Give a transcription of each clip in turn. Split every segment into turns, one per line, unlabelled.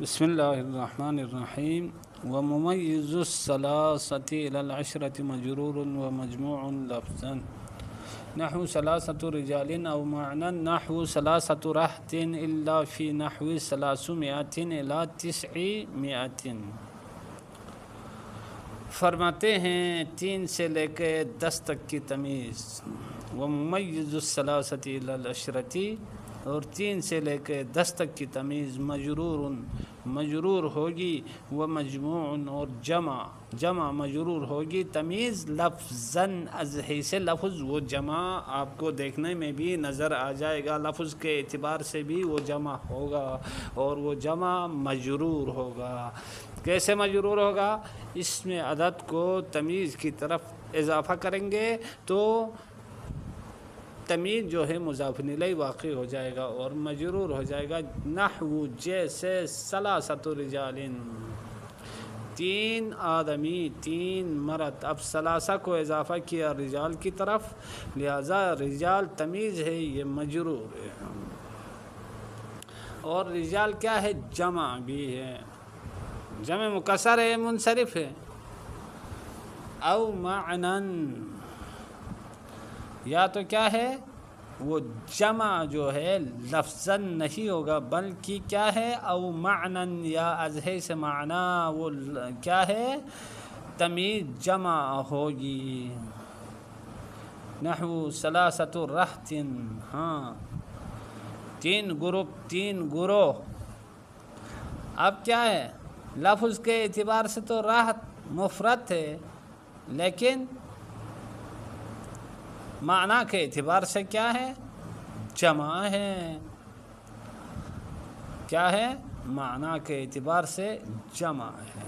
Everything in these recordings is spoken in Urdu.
بسم اللہ الرحمن الرحیم وممیز الثلاثة إلى العشرة مجرور ومجموع لفظا نحو ثلاثة رجال أو معنى نحو ثلاثة رهط إلا في نحو 300 إلى 900. فرماتے ہیں 3 سے لے کے 10 تک کی تمیز وممیز الثلاثة إلى العشرة، اور 3 سے لے کے 10 تک کی تمیز مجرور ہوگی و مجموع، اور جمع مجرور ہوگی. تمیز لفظاً از حیث لفظ وہ جمع آپ کو دیکھنے میں بھی نظر آ جائے گا، لفظ کے اعتبار سے بھی وہ جمع ہوگا اور وہ جمع مجرور ہوگا. کیسے مجرور ہوگا؟ اس میں عدد کو تمیز کی طرف اضافہ کریں گے تو تمیز جو ہے مضاف الیہ واقع ہو جائے گا اور مجرور ہو جائے گا. نحو جیسے ثلاثۃ رجال، 3 آدمی 3 مرد. اب ثلاثہ کو اضافہ کیا رجال کی طرف، لہذا رجال تمیز ہے، یہ مجرور ہے. اور رجال کیا ہے؟ جمع بھی ہے، جمع مکسر ہے، منصرف ہے. او معنن، یا تو کیا ہے وہ جمع جو ہے لفظاً نہیں ہوگا بلکہ کیا ہے او معنن، یا از حیث معنی وہ کیا ہے تمیز جمع ہوگی. نحو ثلاثۃ رہط، ہاں 3 گروپ 3 گروہ. اب کیا ہے لفظ کے اعتبار سے تو رہط مفرد ہے، لیکن معنی کے اعتبار سے کیا ہے؟ جمع ہے. کیا ہے؟ معنی کے اعتبار سے جمع ہے.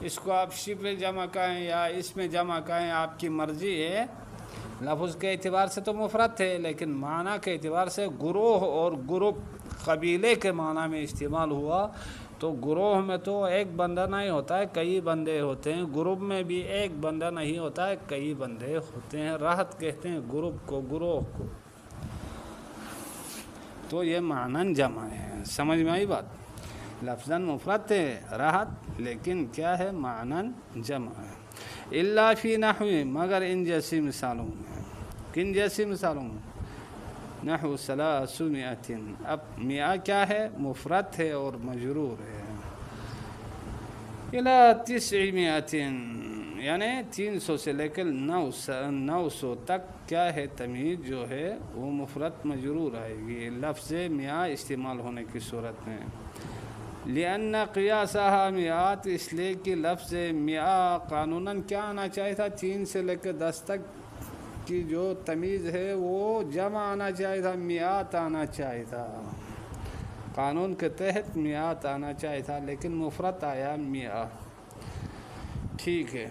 اس کو آپ شبہ جمع کہیں یا اس میں جمع کہیں، آپ کی مرضی ہے. لفظ کے اعتبار سے تو مفرد ہے، لیکن معنی کے اعتبار سے گروہ اور گروپ قبیلے کے معنی میں استعمال ہوا. تو گروہ میں تو ایک بندہ نہیں ہوتا ہے، کئی بندے ہوتے ہیں. گروپ میں بھی ایک بندہ نہیں ہوتا ہے، کئی بندے ہوتے ہیں. راحت کہتے ہیں گروپ کو، گروہ کو. تو یہ معنی جمع ہے. سمجھ میں آئی بات؟ لفظاً مفرد ہے راحت، لیکن کیا ہے معنی جمع ہے. الا فی نحو، مگر ان جیسی مثالوں میں. کن جیسی مثالوں میں؟ نحو 300. اب 100 کیا ہے؟ مفرد ہے اور مجرور ہے. الى 900، یعنی 300 سے لے کر 900 تک کیا ہے تمیز جو ہے وہ مفرد مجرور آئے گی لفظ 100 استعمال ہونے کی صورت میں. لأن قیاسها 100، اس لیے کہ لفظ 100 قانوناً کیا آنا چاہیے تھا؟ 3 سے لے کر 10 تک کی جو تمیز ہے وہ جمع آنا چاہیے تھا، 100 آنا چاہیے تھا. قانون کے تحت 100 آنا چاہیے تھا، لیکن مفرد آیا 100. ٹھیک ہے.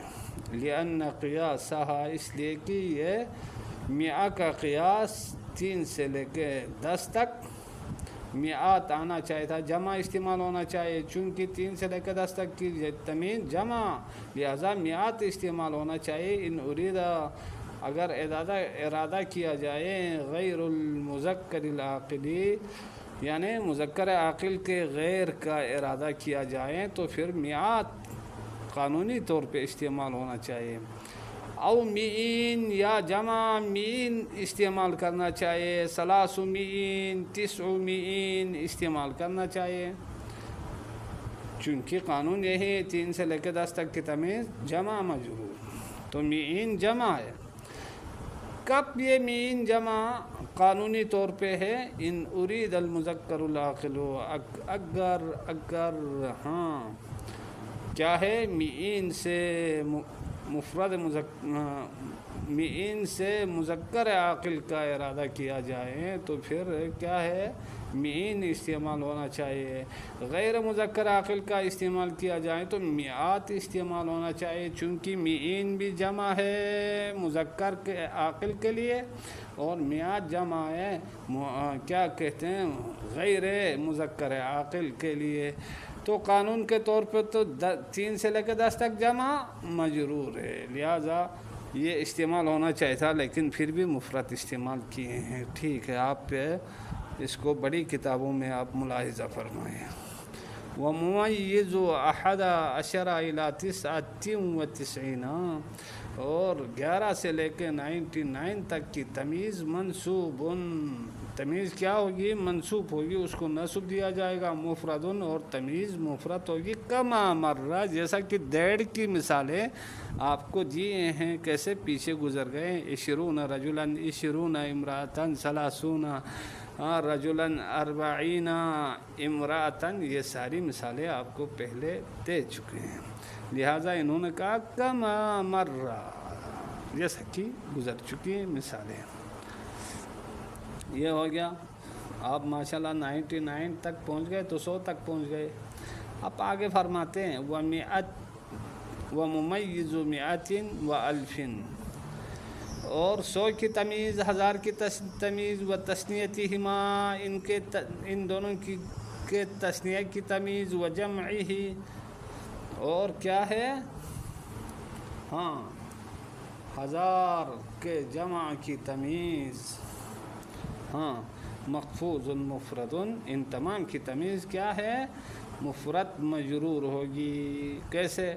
لأن قیاسها، اس لیے کہ یہ 100 کا قیاس 3 سے لے کے 10 تک 100 آنا چاہیے تھا، جمع استعمال ہونا چاہیے. چونکہ 3 سے لے کے 10 تک کی تمیز جمع، لہذا 100 استعمال ہونا چاہیے. ان اریدہ، اگر ارادہ کیا جائے غیر المذکر العاقلی، یعنی مذکر عاقل کے غیر کا ارادہ کیا جائے تو پھر 100 قانونی طور پہ استعمال ہونا چاہیے. او 100، یا جمع 100 استعمال کرنا چاہیے. 300 900 استعمال کرنا چاہیے، چونکہ قانون یہی ہے 3 سے لے کے 10 تک کی تمیز جمع مجرور. تو 100 جمع ہے. کب یہ 100 جمع قانونی طور پہ ہے؟ ان ارید المذکر العاقل، اگر ہاں کیا ہے 100 سے مفرد 100 سے مذکر عاقل کا ارادہ کیا جائے تو پھر کیا ہے 100 استعمال ہونا چاہیے. غیر مذکر عاقل کا استعمال کیا جائے تو 100 استعمال ہونا چاہیے، چونکہ 100 بھی جمع ہے مذکر کے عاقل کے لیے اور 100 جمع ہے کیا کہتے ہیں غیر مذکر عاقل کے لیے. تو قانون کے طور پہ تو 3 سے لے کے 10 تک جمع مجرور ہے، لہذا یہ استعمال ہونا چاہیے تھا، لیکن پھر بھی مفرد استعمال کیے ہیں. ٹھیک ہے، آپ اس کو بڑی کتابوں میں آپ ملاحظہ فرمائیں. وممیز احد عشر الی تسعۃ وتسعین، اور 11 سے لے کے 99 تک کی تمیز منصوب، تمیز کیا ہوگی؟ منصوب ہوگی، اس کو نصب دیا جائے گا، مفرد، اور تمیز مفرد ہوگی کما مرہ، جیسا کہ دیڑھ کی مثالیں آپ کو دیے ہیں، کیسے پیچھے گزر گئے، 20 رجلا، 20 امرأة، 30 رجلا، 40 امرأة، یہ ساری مثالیں آپ کو پہلے دے چکے ہیں، لہٰذا انہوں نے کہا کما مرہ، جیسا کہ گزر چکی ہیں مثالیں۔ یہ ہو گیا، آپ ماشاءاللہ 99 تک پہنچ گئے تو 100 تک پہنچ گئے۔ اب آگے فرماتے ہیں وممیز 100 و1000، اور 100 کی تمیز، 1000 کی تمیز، و تثنیتہما، ان دونوں کی کے تثنیہ کی تمیز، و جمعہ، اور کیا ہے، ہاں 1000 کے جمع کی تمیز، ہاں مخفوض مفرد، ان تمام کی تمیز کیا ہے؟ مفرد مجرور ہوگی، کیسے؟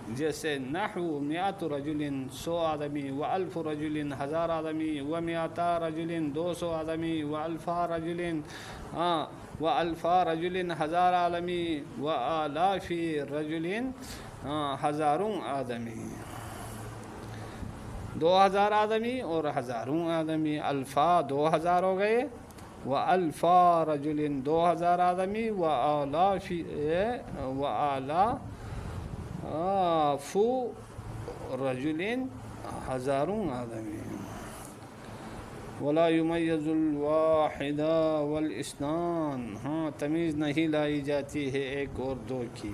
جیسے نحو 100 رجل، 100 آدمی، و 1000 رجل، 1000 آدمی، و 200 رجل، 200 آدمی، و 1000 رجل، و 1000 رجل 1000 آدمی، و 1000 رجل ہزاروں آدمی، 2000 آدمی اور ہزاروں آدمی، الفا 2000 ہو گئے، و الفا رجل 2000 آدمی، و آلاف رجل ہزاروں آدمی۔ ولا یمیز الواحد والاثنان، ہاں تمیز نہیں لائی جاتی ہے ایک اور دو کی،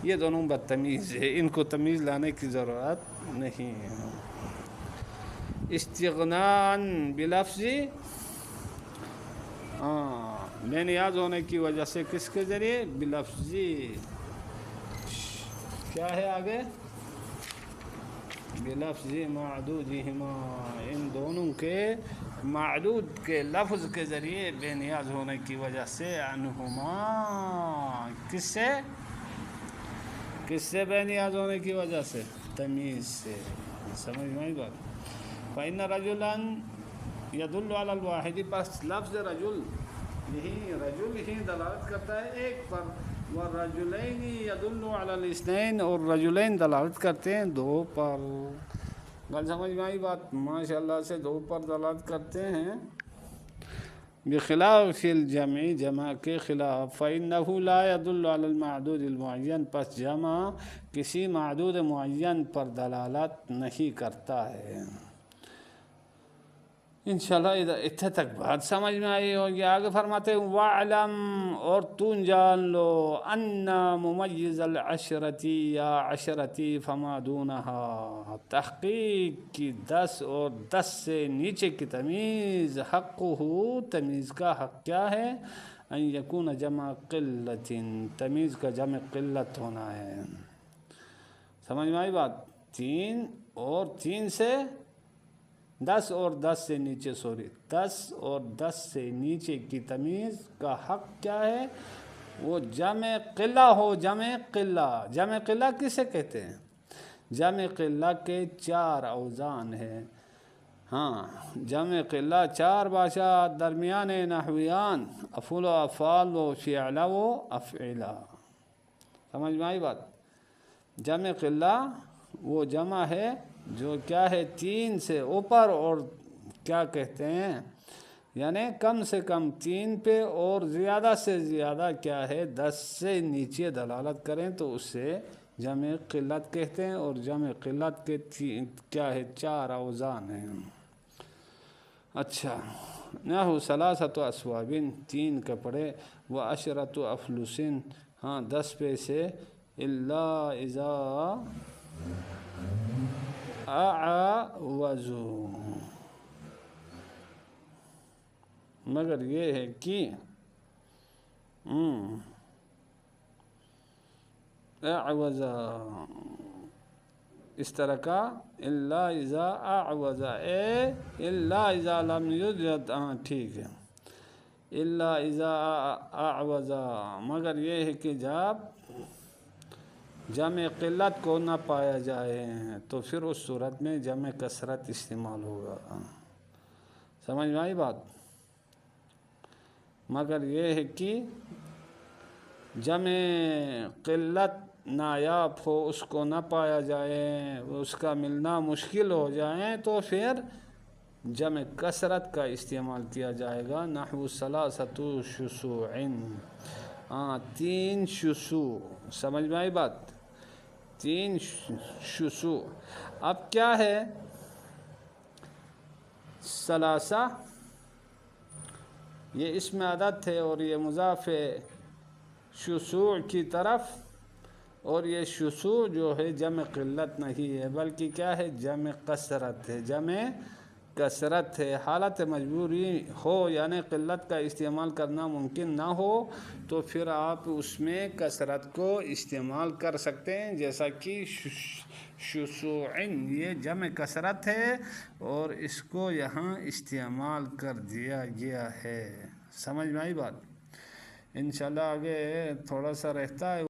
یہ دونوں بدتمیز ہے، ان کو تمیز لانے کی ضرورت نہیں ہے۔ استغناء بلفظ، بے نیاز ہونے کی وجہ سے، کس کے ذریعے؟ بلفظ، کیا ہے آگے؟ بلفظ معدودہما، ان دونوں کے معدود کے لفظ کے ذریعے بے نیاز ہونے کی وجہ سے، عنہما، کس سے؟ کس سے بے نیاز ہونے کی وجہ سے؟ تمیز سے، سمجھ میں آئی بات؟ فإن رجلا يدل على الواحد، بس لفظ رجل ہی دلالت کرتا ہے ایک پر، والرجلین يدل على الاثنين، اور رجلین دلالت کرتے ہیں دو پر، گل سمجھ میں آئی بات؟ ماشاءاللہ سے دو پر دلالت کرتے ہیں، بخلاف الجمع، جمع کے خلاف، فإنه لا يدل على المعدود المعین، پس جمع کسی معدود معین پر دلالت نہیں کرتا ہے۔ انشاءاللہ اتنے تک بات سمجھ میں آئی ہوگی۔ آگے فرماتے ہیں وَعْلَمْ، اور تو جان لو، أَنَّ مُمَيِّزَ الْعَشْرَةِ یا عشرتی فما دونہا، تحقیق کی 10 اور 10 سے نیچے کی تمیز، حقہ، تمیز کا حق کیا ہے؟ ان یکون جمع قلت، تمیز کا جمع قلت ہونا ہے، سمجھ میں آئی بات؟ 3 اور 3 سے 10 اور 10 سے نیچے، 10 اور 10 سے نیچے کی تمیز کا حق کیا ہے؟ وہ جمع قلہ ہو، جمع قلہ، جمع قلہ کسے کہتے ہیں؟ جمع قلہ کے 4 اوزان ہیں، ہاں جمع قلہ 4 باشا درمیان نحویان، افعل و افعال و فعل و افعلہ، سمجھ میں آئی بات؟ جمع قلہ وہ جمع ہے جو کیا ہے 3 سے اوپر، اور کیا کہتے ہیں یعنی کم سے کم 3 پہ، اور زیادہ سے زیادہ کیا ہے 10 سے نیچے دلالت کریں تو اس سے جمع قلت کہتے ہیں، اور جمع قلت کے کیا ہے 4 اوزان ہیں۔ اچھا، نحو 3 اسواب، 3 کپڑے، و 10 افلس، ہاں 10 پیسے، الا اذا اعوذوا، مگر یہ ہے کہ اعوذ، اس طرح کا، الا اذا اعوذ، الا اذا لم یوجد، ٹھیک ہے، الا اذا اعوذا، مگر یہ ہے کہ جب جمع قلت کو نہ پایا جائے تو پھر اس صورت میں جمع کثرت استعمال ہوگا. سمجھ میں آئی بات؟ مگر یہ ہے کہ جمع قلت نایاب ہو، اس کو نہ پایا جائے، اس کا ملنا مشکل ہو جائے تو پھر جمع کثرت کا استعمال کیا جائے گا. نحو ثلاثۃ شسوع، 3 شسوع. سمجھ میں آئی بات؟ 3 شسوع. اب کیا ہے ثلاثہ؟ یہ اسم عدد ہے اور یہ مضاف ہے شسوع کی طرف، اور یہ شسوع جو ہے جمع قلت نہیں ہے بلکہ کیا ہے، جمع کثرت ہے. جمع کثرت ہے. حالت مجبوری ہو یعنی قلت کا استعمال کرنا ممکن نہ ہو تو پھر آپ اس میں کثرت کو استعمال کر سکتے ہیں، جیسا کہ شسوعن یہ جمع کثرت ہے اور اس کو یہاں استعمال کر دیا گیا ہے. سمجھ میں آئی بات؟ انشاءاللہ آگے تھوڑا سا رہتا ہے.